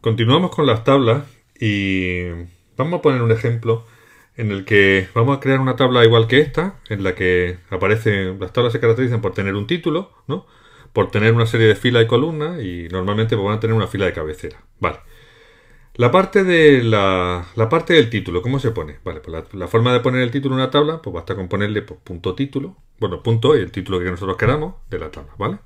Continuamos con las tablas y vamos a poner un ejemplo en el que vamos a crear una tabla igual que esta, en la que aparecen, las tablas se caracterizan por tener un título, ¿no? Por tener una serie de filas y columnas y normalmente van a tener una fila de cabecera. Vale. La parte de la parte del título, ¿cómo se pone? Vale, pues la forma de poner el título en una tabla, pues basta con ponerle pues, punto título, bueno, punto y el título que nosotros queramos de la tabla, ¿vale?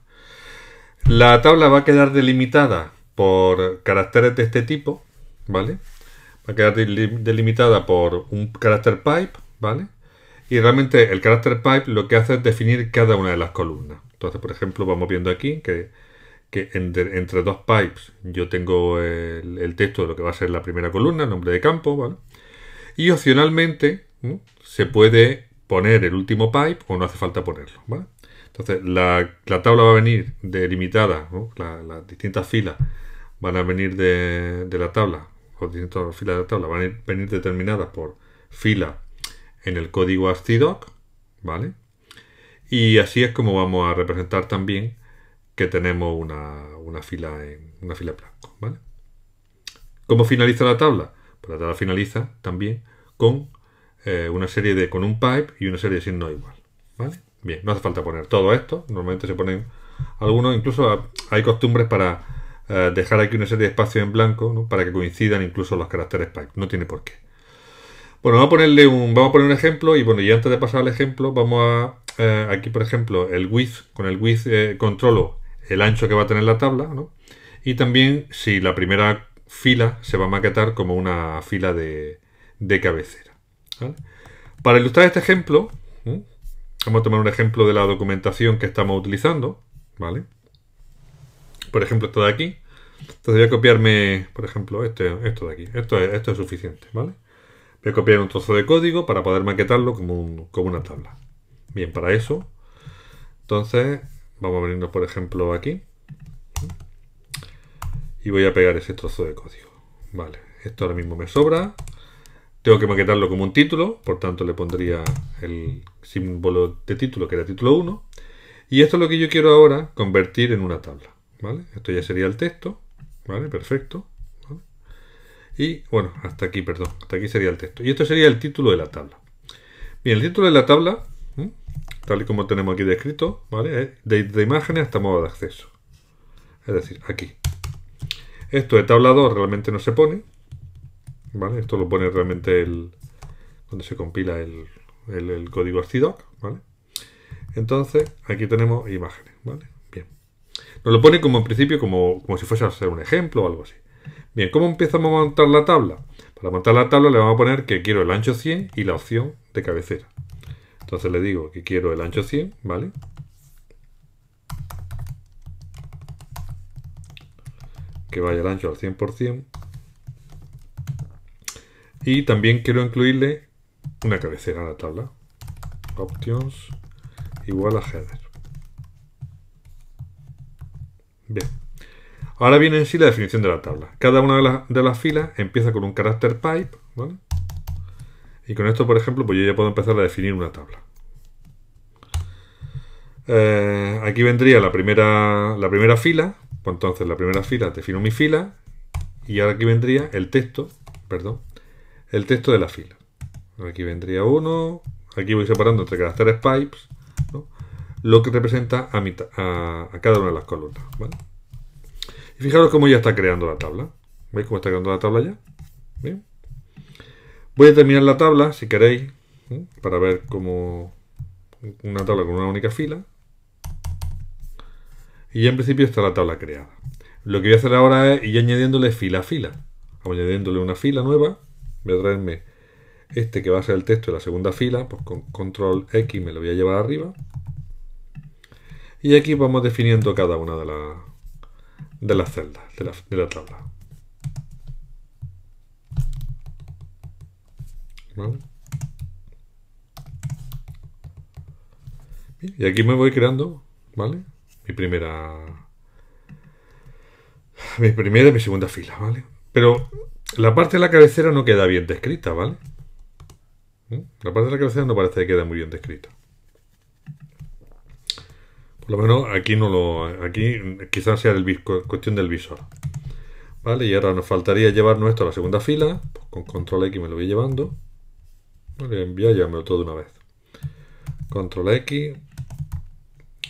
La tabla va a quedar delimitada por caracteres de este tipo, ¿vale? Va a quedar delimitada por un carácter pipe, ¿vale? Y realmente el carácter pipe lo que hace es definir cada una de las columnas. Entonces, por ejemplo, vamos viendo aquí que entre dos pipes yo tengo el texto de lo que va a ser la primera columna, nombre de campo, ¿vale? Y opcionalmente, ¿no?, se puede poner el último pipe o no hace falta ponerlo, ¿vale? Entonces, la tabla va a venir delimitada, ¿no? Las distintas filas van a venir de la tabla, o distintas filas de la tabla van a venir determinadas por fila en el código ASCII-Doc, ¿vale? Y así es como vamos a representar también que tenemos una fila en blanco, ¿vale? ¿Cómo finaliza la tabla? Pues la tabla finaliza también con una serie de con un pipe y una serie de signos igual, ¿vale? Bien, no hace falta poner todo esto, normalmente se ponen algunos, incluso hay costumbres para dejar aquí una serie de espacios en blanco, ¿no?, para que coincidan incluso los caracteres pipe, no tiene por qué. Bueno, vamos a poner un ejemplo y bueno, y antes de pasar al ejemplo, vamos a aquí, por ejemplo, el width, con el width controlo el ancho que va a tener la tabla, ¿no? Y también si la primera fila se va a maquetar como una fila de cabecera, ¿vale? Para ilustrar este ejemplo, vamos a tomar un ejemplo de la documentación que estamos utilizando, ¿vale? Por ejemplo, esto de aquí. Entonces voy a copiarme, por ejemplo, esto de aquí. Esto es suficiente, ¿vale? Voy a copiar un trozo de código para poder maquetarlo como una tabla. Bien, para eso, entonces, vamos a venirnos, por ejemplo, aquí. Y voy a pegar ese trozo de código. Vale, esto ahora mismo me sobra. Tengo que maquetarlo como un título, por tanto le pondría el símbolo de título, que era título 1. Y esto es lo que yo quiero ahora convertir en una tabla, ¿vale? Esto ya sería el texto, ¿vale? Perfecto. ¿Vale? Y, bueno, hasta aquí, perdón, hasta aquí sería el texto. Y esto sería el título de la tabla. Bien, el título de la tabla, tal y como tenemos aquí descrito, ¿vale?, es de imágenes hasta modo de acceso. Es decir, aquí. Esto de tabla 2 realmente no se pone, ¿vale? Esto lo pone realmente cuando se compila el código ASCII-Doc, ¿vale? Entonces, aquí tenemos imágenes, ¿vale? Bien. Nos lo pone como en principio, como si fuese a hacer un ejemplo o algo así. Bien, ¿cómo empezamos a montar la tabla? Para montar la tabla le vamos a poner que quiero el ancho 100 y la opción de cabecera. Entonces le digo que quiero el ancho 100, ¿vale? Que vaya el ancho al 100%. Y también quiero incluirle una cabecera a la tabla. Options igual a header. Bien. Ahora viene en sí la definición de la tabla. Cada una de las filas empieza con un carácter pipe, ¿vale? Y con esto, por ejemplo, pues yo ya puedo empezar a definir una tabla. Aquí vendría la primera fila. Pues entonces la primera fila defino mi fila. Y ahora aquí vendría el texto, perdón, el texto de la fila. Aquí vendría uno. Aquí voy separando entre caracteres pipes, ¿no?, lo que representa a cada una de las columnas, ¿vale? Y fijaros cómo ya está creando la tabla. ¿Veis cómo está creando la tabla ya? Bien. Voy a terminar la tabla, si queréis, para ver cómo una tabla con una única fila. Y ya en principio está la tabla creada. Lo que voy a hacer ahora es ir añadiéndole fila a fila. Vamos añadiéndole una fila nueva. Voy a traerme este que va a ser el texto de la segunda fila. Pues con control X me lo voy a llevar arriba. Y aquí vamos definiendo cada una de las celdas de la tabla. ¿Vale? Y aquí me voy creando, ¿vale?, mi segunda fila, ¿vale? Pero la parte de la cabecera no queda bien descrita, ¿vale? La parte de la cabecera no parece que queda muy bien descrita. Por lo menos aquí aquí quizás sea cuestión del visor. ¿vale? Y ahora nos faltaría llevarnos esto a la segunda fila. Pues con control X me lo voy llevando. Vale, voy a llevármelo todo de una vez. Control X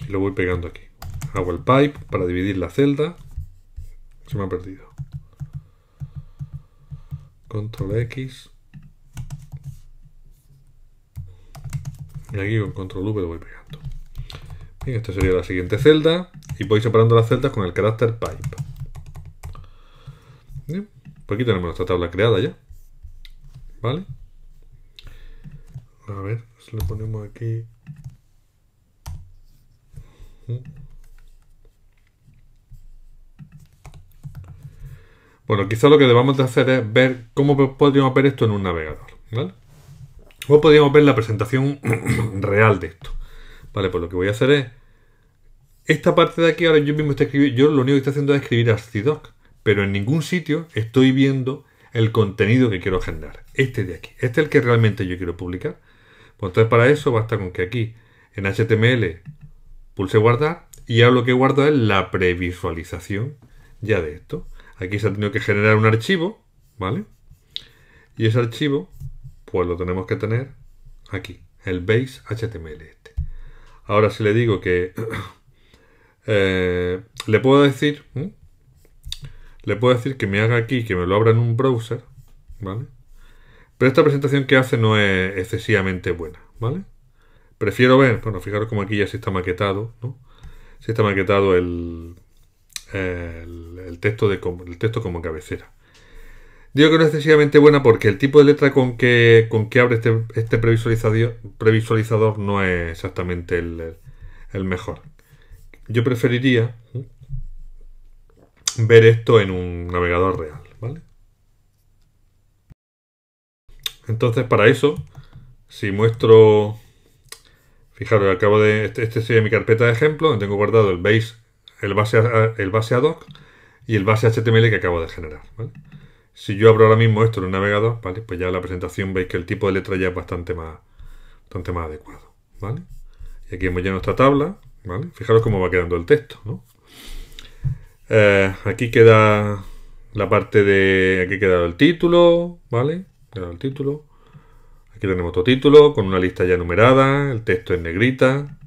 y lo voy pegando aquí. Hago el pipe para dividir la celda. Se me ha perdido. Control X. Y aquí con control V lo voy pegando. Bien, esta sería la siguiente celda. Y voy separando las celdas con el carácter pipe. Bien, pues aquí tenemos nuestra tabla creada ya. ¿Vale? A ver, si le ponemos aquí. Bueno, quizá lo que debamos de hacer es ver cómo podríamos ver esto en un navegador, ¿vale? O podríamos ver la presentación real de esto. Vale, pues lo que voy a hacer es esta parte de aquí. Ahora yo mismo estoy escribiendo, yo lo único que estoy haciendo es escribir AsciiDoc, pero en ningún sitio estoy viendo el contenido que quiero generar. Este de aquí, este es el que realmente yo quiero publicar. Pues entonces para eso basta con que aquí en HTML pulse guardar y ahora lo que guardo es la previsualización ya de esto. Aquí se ha tenido que generar un archivo, ¿vale? Y ese archivo pues lo tenemos que tener aquí, el base HTML este. Ahora si le digo que le puedo decir que me haga aquí, que me lo abra en un browser, ¿vale? Pero esta presentación que hace no es excesivamente buena, ¿vale? Prefiero ver, bueno, fijaros como aquí ya se está maquetado, ¿no? Se está maquetado el texto como cabecera. Digo que no es excesivamente buena porque el tipo de letra con que abre este previsualizador no es exactamente el mejor. Yo preferiría ver esto en un navegador real, ¿vale? Entonces, para eso, si muestro, fijaros, acabo de, este sería mi carpeta de ejemplo, donde tengo guardado el base ADOC y el base HTML que acabo de generar, ¿vale? Si yo abro ahora mismo esto en un navegador, ¿vale? Pues ya en la presentación veis que el tipo de letra ya es bastante más adecuado, ¿vale? Y aquí hemos ya nuestra tabla, ¿vale? Fijaros cómo va quedando el texto, ¿no? Aquí queda la parte de... Aquí queda el título, ¿vale? Queda el título. Aquí tenemos otro título con una lista ya numerada, el texto en negrita.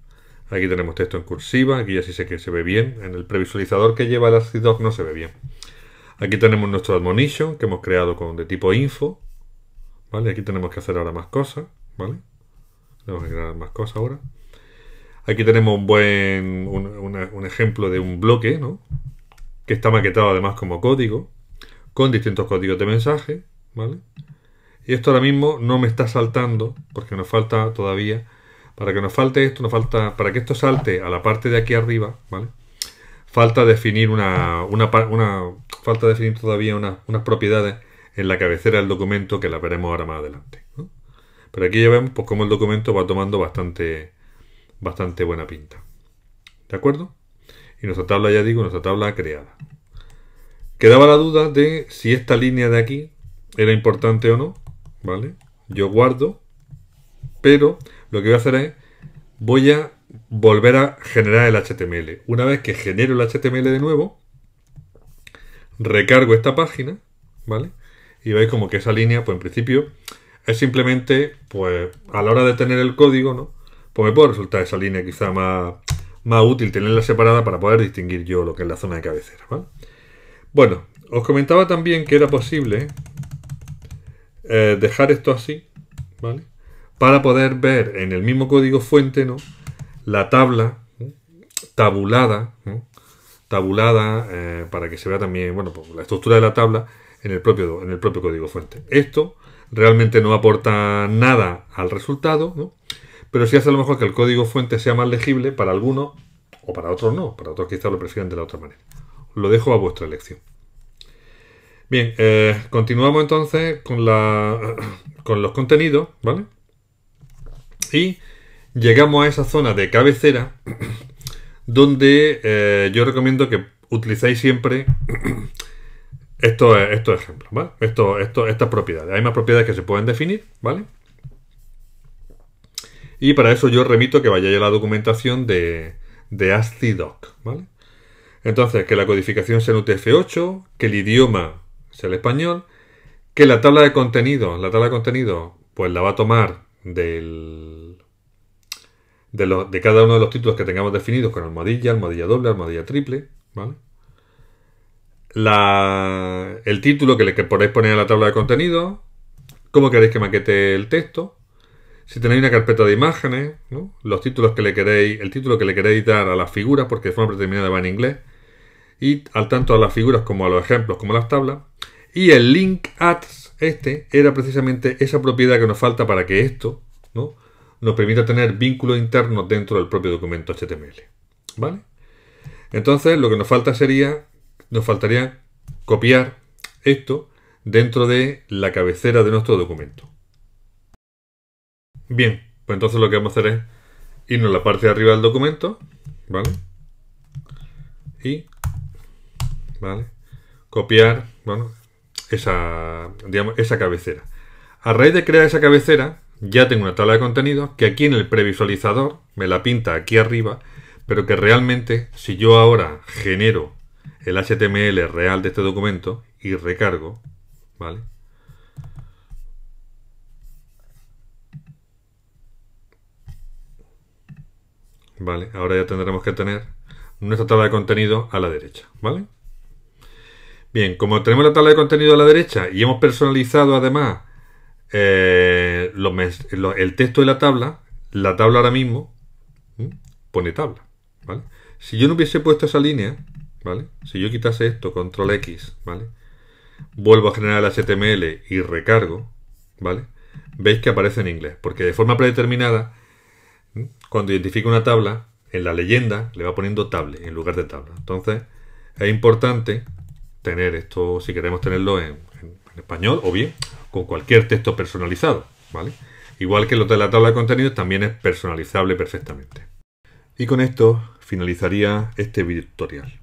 Aquí tenemos texto en cursiva, aquí ya sí sé que se ve bien. En el previsualizador que lleva el AsciiDoc no se ve bien. Aquí tenemos nuestro admonition que hemos creado de tipo info, ¿vale? Aquí tenemos que hacer ahora más cosas, ¿vale? Tenemos que crear más cosas ahora. Aquí tenemos un ejemplo de un bloque, ¿no? Que está maquetado además como código, con distintos códigos de mensaje, ¿vale? Y esto ahora mismo no me está saltando, porque nos falta todavía, para que nos falte esto, para que esto salte a la parte de aquí arriba, ¿vale? Falta definir falta definir todavía unas propiedades en la cabecera del documento que la veremos ahora más adelante, ¿no? Pero aquí ya vemos pues cómo el documento va tomando bastante buena pinta. ¿De acuerdo? Y nuestra tabla, ya digo, nuestra tabla creada. Quedaba la duda de si esta línea de aquí era importante o no, ¿vale? Yo guardo, pero lo que voy a hacer es, voy a volver a generar el HTML. Una vez que genero el HTML de nuevo, recargo esta página, ¿vale? Y veis como que esa línea, pues en principio, es simplemente, pues a la hora de tener el código, ¿no? Pues me puede resultar esa línea quizá más útil tenerla separada para poder distinguir yo lo que es la zona de cabecera, ¿vale? Bueno, os comentaba también que era posible dejar esto así, ¿vale? Para poder ver en el mismo código fuente, ¿no? La tabla tabulada, ¿no? Para que se vea también, bueno, pues la estructura de la tabla en el propio código fuente. Esto realmente no aporta nada al resultado, ¿no? Pero sí hace a lo mejor que el código fuente sea más legible para algunos o para otros no. Para otros quizás lo prefieran de la otra manera. Lo dejo a vuestra elección. Bien, continuamos entonces con los contenidos, ¿vale? Y llegamos a esa zona de cabecera donde yo recomiendo que utilicéis siempre estos ejemplos, ¿vale? Estas propiedades. Hay más propiedades que se pueden definir, ¿vale? Y para eso yo remito que vayáis a la documentación de AsciiDoc, ¿vale? Entonces, que la codificación sea en UTF-8, que el idioma sea el español, que la tabla de contenido, pues la va a tomar de cada uno de los títulos que tengamos definidos con almohadilla, almohadilla doble, almohadilla triple, ¿vale? El título que podéis poner a la tabla de contenido, cómo queréis que maquete el texto, si tenéis una carpeta de imágenes, ¿no? Los títulos que le queréis, el título que le queréis dar a las figuras, porque de forma predeterminada va en inglés, y al tanto a las figuras como a los ejemplos, como a las tablas. Y el link ads, era precisamente esa propiedad que nos falta para que esto, ¿no?, nos permita tener vínculos internos dentro del propio documento HTML. ¿Vale? Entonces, lo que nos faltaría copiar esto dentro de la cabecera de nuestro documento. Bien, pues entonces lo que vamos a hacer es irnos a la parte de arriba del documento, ¿vale? Y, ¿vale?, copiar, bueno, esa cabecera. A raíz de crear esa cabecera, ya tengo una tabla de contenidos que aquí en el previsualizador me la pinta aquí arriba, pero que realmente, si yo ahora genero el HTML real de este documento y recargo, ¿vale?, ¿vale? Ahora ya tendremos que tener nuestra tabla de contenido a la derecha, ¿vale? Bien, como tenemos la tabla de contenido a la derecha y hemos personalizado además el texto de la tabla ahora mismo pone tabla, ¿vale? Si yo no hubiese puesto esa línea, ¿vale?, si yo quitase esto, control X, ¿vale?, vuelvo a generar el HTML y recargo, ¿vale?, veis que aparece en inglés, porque de forma predeterminada, cuando identifica una tabla, en la leyenda le va poniendo table en lugar de tabla. Entonces, es importante tener esto, si queremos tenerlo en español, o bien con cualquier texto personalizado, ¿vale? Igual que lo de la tabla de contenidos también es personalizable perfectamente. Y con esto finalizaría este video tutorial.